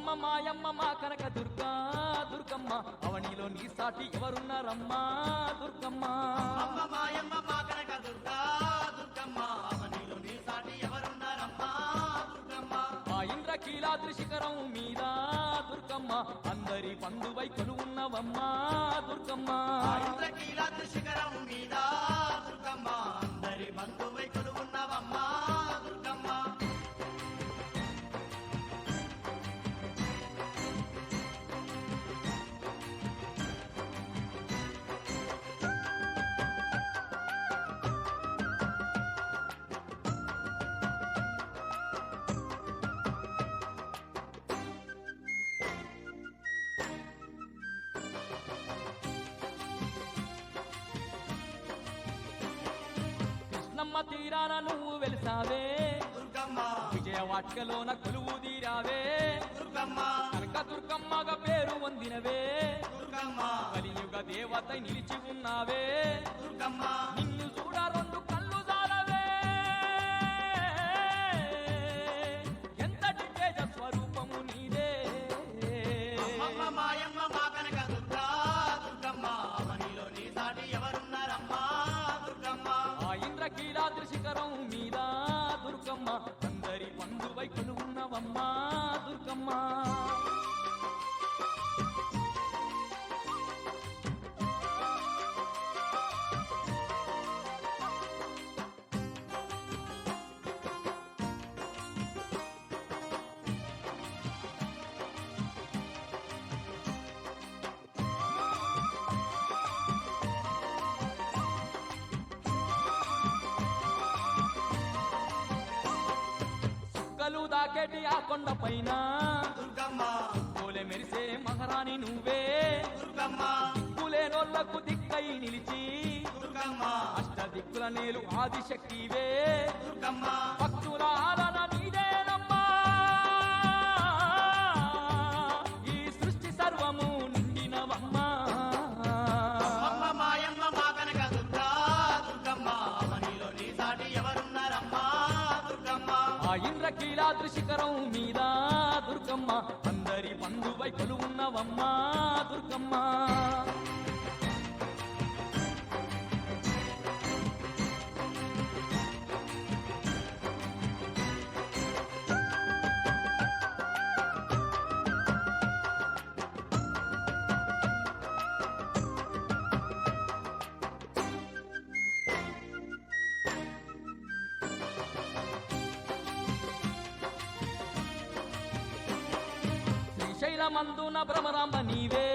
అమ్మమ్మ మాయమ్మ మా కనక దుర్గా దుర్గమ్మ అవనిలో నీ సాటి ఎవరున్నారమ్మా దుర్గమ్మ అమ్మ మాయమ్మ మా కనక దుర్గా దుర్గమ్మ అవనిలో నీ సాటి ఎవరున్నారమ్మా దుర్గమ్మ ఆ ఇంద్రకీలాద్రి శిఖరం మీద దుర్గమ్మ అందరి పండువై కొలువున్నవమ్మా దుర్గమ్మ ఇంద్రకీలాద్రి శిఖరం మీద దుర్గమ్మ అందరి బంధువై కొలువున్నవమ్మా దుర్గమ్మ కృష్ణమ్మ తీరాన నువ్వు వెలిసావే దుర్గమ్మ విజయవాటికలోన కొలువు తీరావే దుర్గమ్మ కనక దుర్గమ్మగా పేరు పొందినవే దుర్గమ్మ కలియుగ దేవత నిలిచి ఉన్నావే దుర్గమ్మ నిన్ను చూడ రెండు కళ్ళు జాలవే ఎంతటి తేజ స్వరూపము నీదే అమ్మ మాయమ్మ మా కనక దుర్గా దుర్గమ్మ అవనిలో నీ సాటి ఎవరున్నారమ్మా దుర్గమ్మ ఆ ఇంద్రకీలాద్రి శిఖరం మీద దుర్గమ్మ అందరి పండువై కొలువున్నవమ్మా దుర్గమ్మ చుక్కలు దాకేటి ఆ కొండ పైన దుర్గమ్మ పూలే మెరిసే మహారాణి నువ్వే దుర్గమ్మ దిక్కులేనోళ్లకు దిక్కై నిలిచి దుర్గమ్మ అష్ట దిక్కుల నేలు ఆదిశక్తివే దుర్గమ్మ భక్తుల ఆలన నీదేనమ్మా ఈ సృష్టి సర్వము నిండినవమ్మా అమ్మ మాయమ్మ మా కనక దుర్గా దుర్గమ్మ అవనిలో నీ సాటి ఎవరున్నారమ్మా దుర్గమ్మ ఆ ఇంద్రకీలాద్రి శిఖరం మీద దుర్గమ్మ అందరి పండువై కొలువున్నవమ్మా దుర్గమ్మ శ్రీశైలమందున భ్రమరాంబ నీవే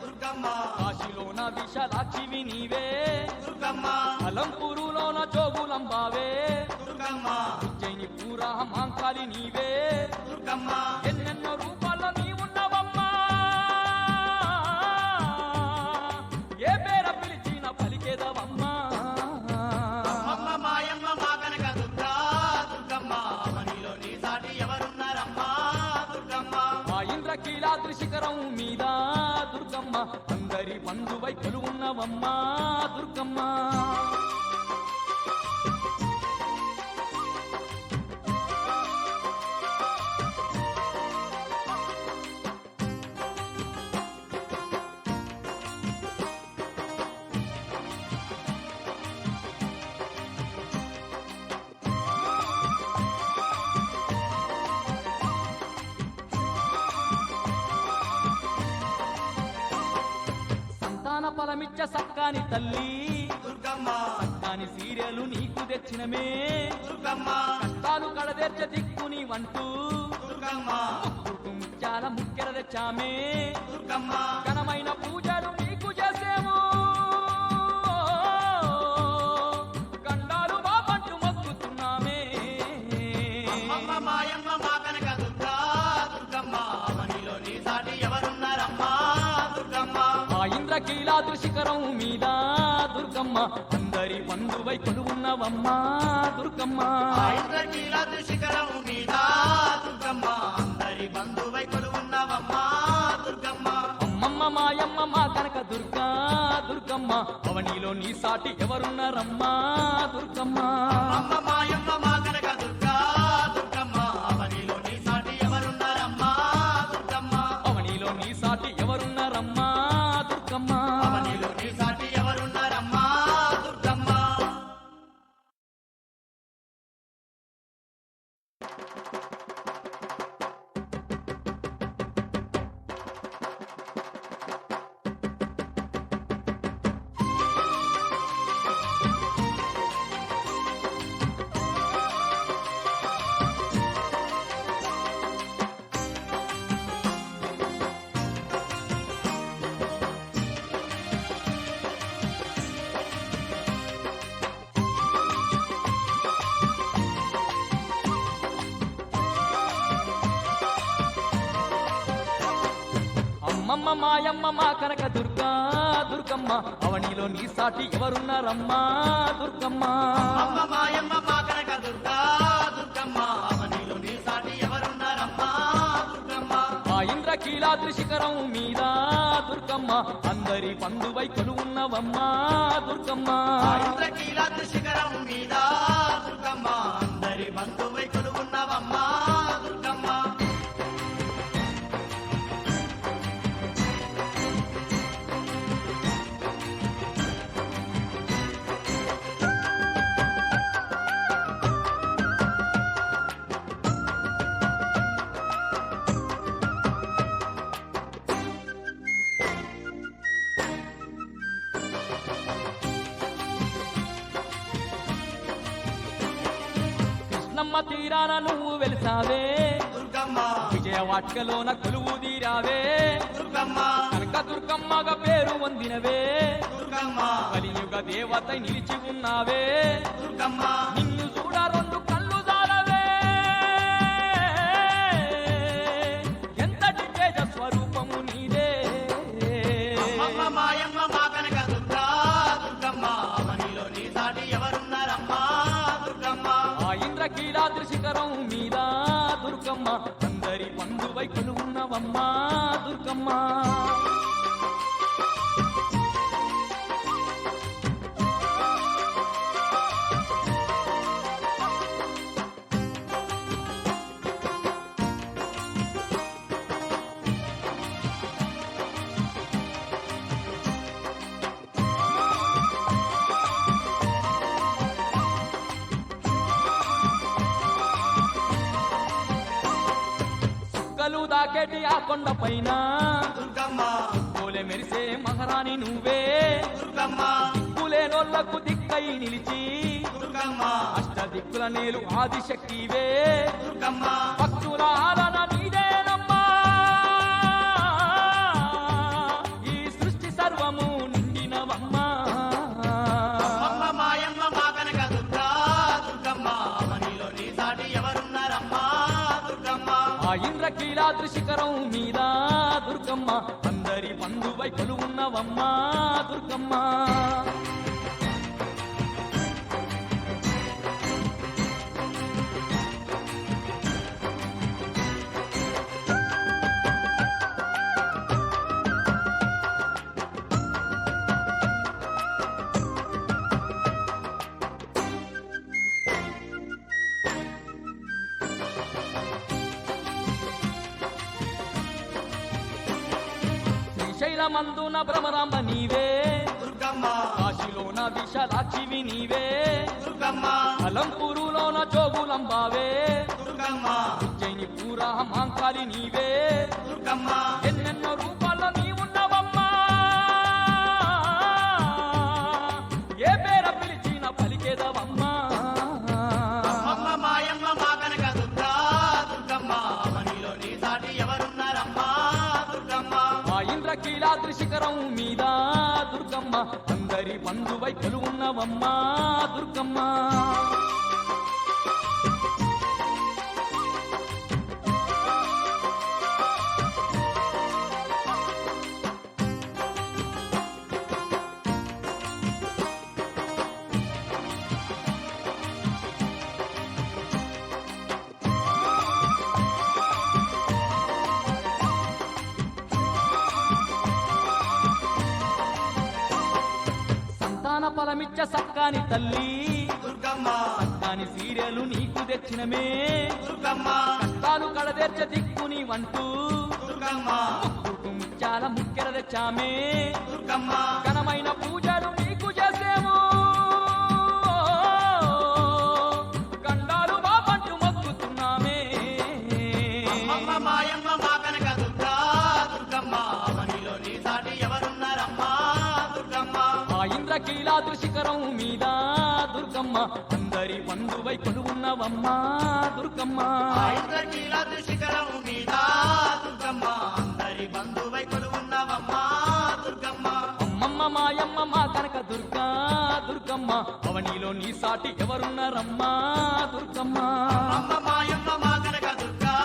దుర్గమ్మ కాశీలోన విశాలాక్షివి నీవే దుర్గమ్మ అలంపూరులోన జోగులంబావే దుర్గమ్మ ఉజ్జయిని పూరా మాంకాలి నీవే దుర్గమ్మ ఎన్నెన్నో రూపాల్లో నీవున్నవమ్మా ఏ పేర పిలిచిన పలికేదవమ్మా అమ్మ మాయమ్మ మా కనక దుర్గా దుర్గమ్మ అవనిలో నీ సాటి ఎవరున్నారమ్మా దుర్గమ్మ ఆ ఇంద్రకీలాద్రి శిఖరం మీద దుర్గమ్మ అందరి పండువై కొలువున్నవమ్మా దుర్గమ్మ సంతాన ఫలమిచ్చ సక్కాని తల్లి దుర్గమ్మ సక్కాని సీరియలు నీకు తెచ్చినమే దుర్గమ్మ కష్టాలు కడదేర్చ దిక్కుని వంటూ దుర్గమ్మ ముత్యాల ముక్కెర తెచ్చామే దుర్గమ్మ ఘనమైన పూజలు నీకు చేసేము గండాలు బాబంటూ మొక్కుతున్నామే అమ్మ మాయమ్మ మా కనక దుర్గా దుర్గమ్మ అవనిలో నీ సాటి ఎవరున్నారమ్మా దుర్గమ్మ ఆ ఇంద్రకీలాద్రి శిఖరం మీద దుర్గమ్మ అందరి పండువై కొలువున్నవమ్మా దుర్గమ్మ ఇంద్రకీలాద్రి శిఖరం మీద దుర్గమ్మ అందరి బంధువై కొలువున్నవమ్మా దుర్గమ్మ అమ్మమ్మ మాయమ్మ మా కనక దుర్గా దుర్గమ్మ అవనిలో నీ సాటి ఎవరున్నారమ్మా దుర్గమ్మ అమ్మ మాయమ్మ మా కనక దుర్గా దుర్గమ్మ అవనిలో నీ సాటి ఎవరున్నారమ్మా దుర్గమ్మ మాయమ్మ మా కనక దుర్గా దుర్గమ్మ అవనిలో నీ సాటి ఎవరున్నారమ్మా దుర్గమ్మ అమ్మ మాయమ్మ మా కనక దుర్గా దుర్గమ్మ అవనిలో నీ సాటి ఎవరున్నారమ్మా దుర్గమ్మ ఆ ఇంద్రకీలాద్రి శిఖరం మీద దుర్గమ్మ అందరి బంధువై కొలువున్నవమ్మా దుర్గమ్మ ఆ ఇంద్రకీలాద్రి శిఖరం మీద దుర్గమ్మ అందరి బంధువై కొలువున్నవమ్మా దుర్గమ్మ కృష్ణమ్మ తీరాన నువ్వు వెలిసావే దుర్గమ్మ విజయవాటికలోన కొలువు తీరావే దుర్గమ్మ కనక దుర్గమ్మగా పేరు పొందినవే దుర్గమ్మ కలియుగ దేవత నిలిచి ఉన్నావే దుర్గమ్మ నిన్ను చూడ రెండు కళ్ళు జాలవే ఎంతటి తేజ స్వరూపము నీదే అమ్మ మాయమ్మ మా కనక దుర్గా దుర్గమ్మ అవనిలో నీ సాటి ఎవరున్నారమ్మా దుర్గమ్మ ఆ ఇంద్రకీలాద్రి శిఖరం మీద దుర్గమ్మ అందరి బంధువై కొలువున్నవమ్మా దుర్గమ్మ చుక్కలు దాకేటి ఆ కొండ పైన దుర్గమ్మ పోలే మెరిసే మహారాణి నువ్వే దుర్గమ్మ దిక్కులేనోళ్లకు దిక్కై నిలిచి దుర్గమ్మ అష్ట దిక్కుల నేలు ఆదిశక్తివే దుర్గమ్మ భక్తుల ఆలన నీదేనమ్మా ఈ సృష్టి సర్వము నిండినవమ్మా అమ్మ మాయమ్మ మా కనక దుర్గా దుర్గమ్మ అవనిలో నీ సాటి ఎవరున్నారమ్మా దుర్గమ్మ ఆ ఇంద్రకీలాద్రి శిఖరం మీద దుర్గమ్మ అందరి బంధువై కొలువున్నవమ్మా దుర్గమ్మ శ్రీశైలమందున భ్రమరాంబ నీవే దుర్గమ్మ కాశీలోన విశాలాక్షివి నీవే దుర్గమ్మ అలంపూరులోన జోగులంబావే దుర్గమ్మ ఉజ్జయిని పూరా మాంకాలి నీవే దుర్గమ్మ ఎన్నెన్నో రూపాల్లో నీ ఉన్నవమ్మా ఏ పేర పిలిచిన పలికేదవమ్మా అమ్మ మాయమ్మ మా కనక దుర్గా దుర్గమ్మ అవనిలో నీ సాటి ఎవరున్నారమ్మా దుర్గమ్మ ఆ ఇంద్రకీలాద్రి శిఖరం మీద దుర్గమ్మ అందరి బంధువై కొలువున్నవమ్మా దుర్గమ్మ సంతాన ఫలమిచ్చ సక్కాని తల్లి దుర్గమ్మ సక్కాని సీరియలు నీకు తెచ్చినమే దుర్గమ్మ కష్టాలు కడదేర్చ దిక్కుని వంటూ దుర్గమ్మ ముక్కుకు ముత్యాల ముక్కెర తెచ్చామే దుర్గమ్మ ఘనమైన పూజలు నీకు చేసేము గండాలు బాబంటూ మొక్కుతున్నామే అమ్మ మాయమ్మ మా కనక దుర్గా దుర్గమ్మ అవనిలో నీ సాటి ఎవరున్నారమ్మా దుర్గమ్మ ఆ ఇంద్రకీలాద్రి శిఖరం మీద దుర్గమ్మ అందరి బంధువై కొలువున్నవమ్మా దుర్గమ్మ ఆ ఇంద్రకీలాద్రి శిఖరం మీద దుర్గమ్మ అందరి బంధువై కొలువున్నవమ్మా దుర్గమ్మ అమ్మమ్మ మాయమ్మ మా కనక దుర్గా దుర్గమ్మ అవనిలో నీ సాటి ఎవరున్నారమ్మా దుర్గమ్మ అమ్మ మాయమ్మ మా కనక దుర్గా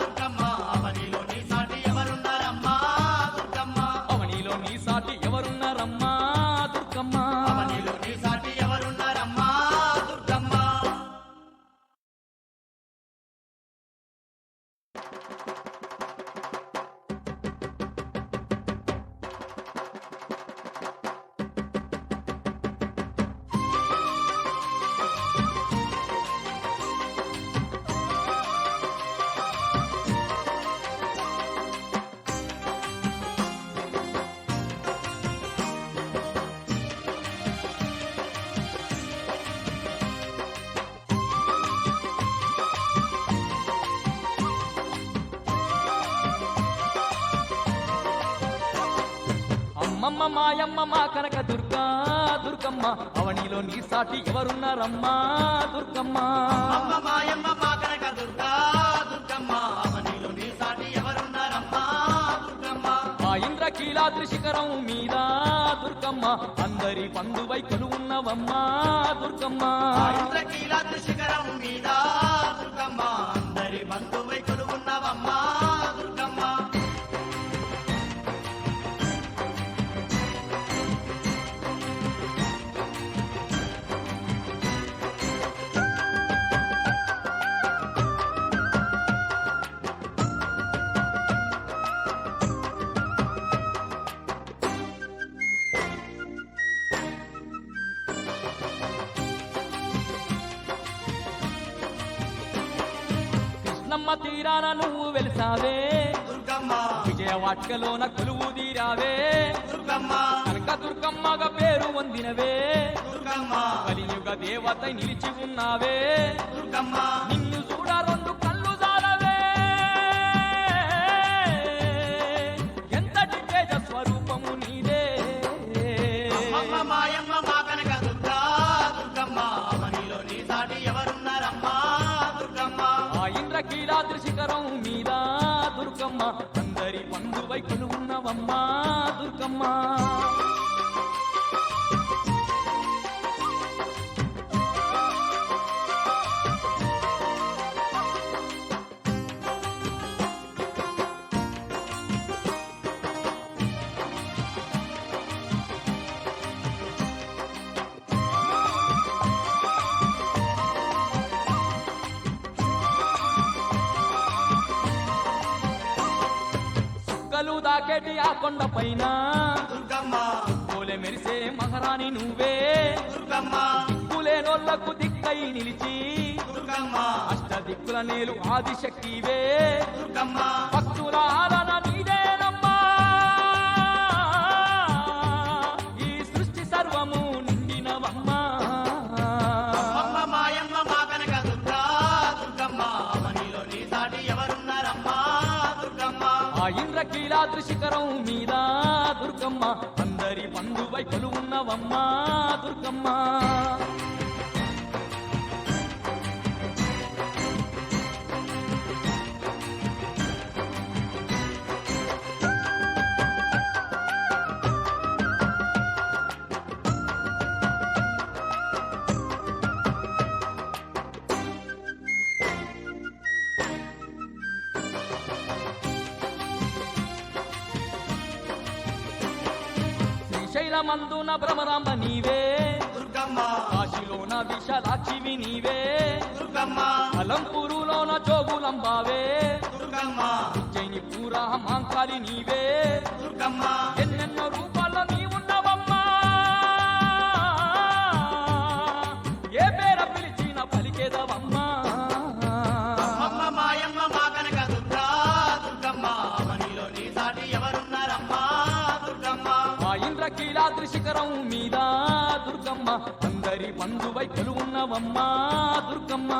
దుర్గమ్మ అవనిలో నీ సాటి ఎవరున్నారమ్మా దుర్గమ్మ మాయమ్మ మా కనక దుర్గా దుర్గమ్మ అవనిలో నీ సాటి ఎవరున్నారమ్మా దుర్గమ్మ అమ్మ మాయమ్మ మా కనక దుర్గా దుర్గమ్మ అవనిలో నీ సాటి ఎవరున్నారమ్మా దుర్గమ్మ ఆ ఇంద్రకీలాద్రి శిఖరం మీద దుర్గమ్మ అందరి బంధువై కొలువున్నవమ్మా దుర్గమ్మ ఆ ఇంద్రకీలాద్రి శిఖరం మీద దుర్గమ్మ అందరి బంధువై కొలువున్నవమ్మా దుర్గమ్మ కృష్ణమ్మ తీరాన నువ్వు వెలిసావే దుర్గమ్మ విజయవాటికలోన కొలువు తీరావే దుర్గమ్మ కనక దుర్గమ్మగా పేరు పొందినవే దుర్గమ్మ కలియుగ దేవత నిలిచి ఉన్నావే దుర్గమ్మ నిన్ను చూడ రెండు కళ్ళు జాలవే ఎంతటి తేజ స్వరూపము నీదే అమ్మ మాయమ్మ మా కనక దుర్గా దుర్గమ్మ అవనిలో నీ సాటి ఎవరున్నారమ్మా దుర్గమ్మ ఆ ఇంద్రకీలాద్రి శిఖరం మీద దుర్గమ్మ అందరి బంధువై కొలువున్నవమ్మా దుర్గమ్మ సుక్కలు దాకేటి ఆ కొండ పైన దుర్గమ్మ పోలే మెరిసే మహారాణి నువ్వే దుర్గమ్మ దిక్కులేనోళ్లకు దిక్కై నిలిచి దుర్గమ్మ అష్ట దిక్కుల నేలు ఆదిశక్తివే దుర్గమ్మ భక్తుల ఆలన నీదేనమ్మా ఈ సృష్టి సర్వము నిండినవమ్మా అమ్మ మాయమ్మ మా కనక దుర్గా దుర్గమ్మ అవనిలో నీ సాటి ఎవరున్నారమ్మా దుర్గమ్మ ఆ ఇంద్రకీలాద్రి శిఖరం మీద దుర్గమ్మ అందరి బంధువై కొలువున్నవమ్మా దుర్గమ్మ శ్రీశైలమందున భ్రమరాంబ నీవే దుర్గమ్మ కాశీలోన విశాలాక్షివి నీవే దుర్గమ్మ అలంపూరులోన జోగులంబావే దుర్గమ్మ ఉజ్జయిని పూరా మాంకాలి నీవే దుర్గమ్మ ఎన్నెన్నో రూపాల్లో నీవున్నవమ్మా ఏ పేర పిలిచిన పలికేదవమ్మా అమ్మ మాయమ్మ మా కనక దుర్గా దుర్గమ్మ అవనిలో నీ సాటి ఎవరున్నారమ్మా దుర్గమ్మ ఆ ఇంద్రకీలాద్రి శిఖరం మీద దుర్గమ్మ అందరి బంధువై కొలువున్నవమ్మా దుర్గమ్మ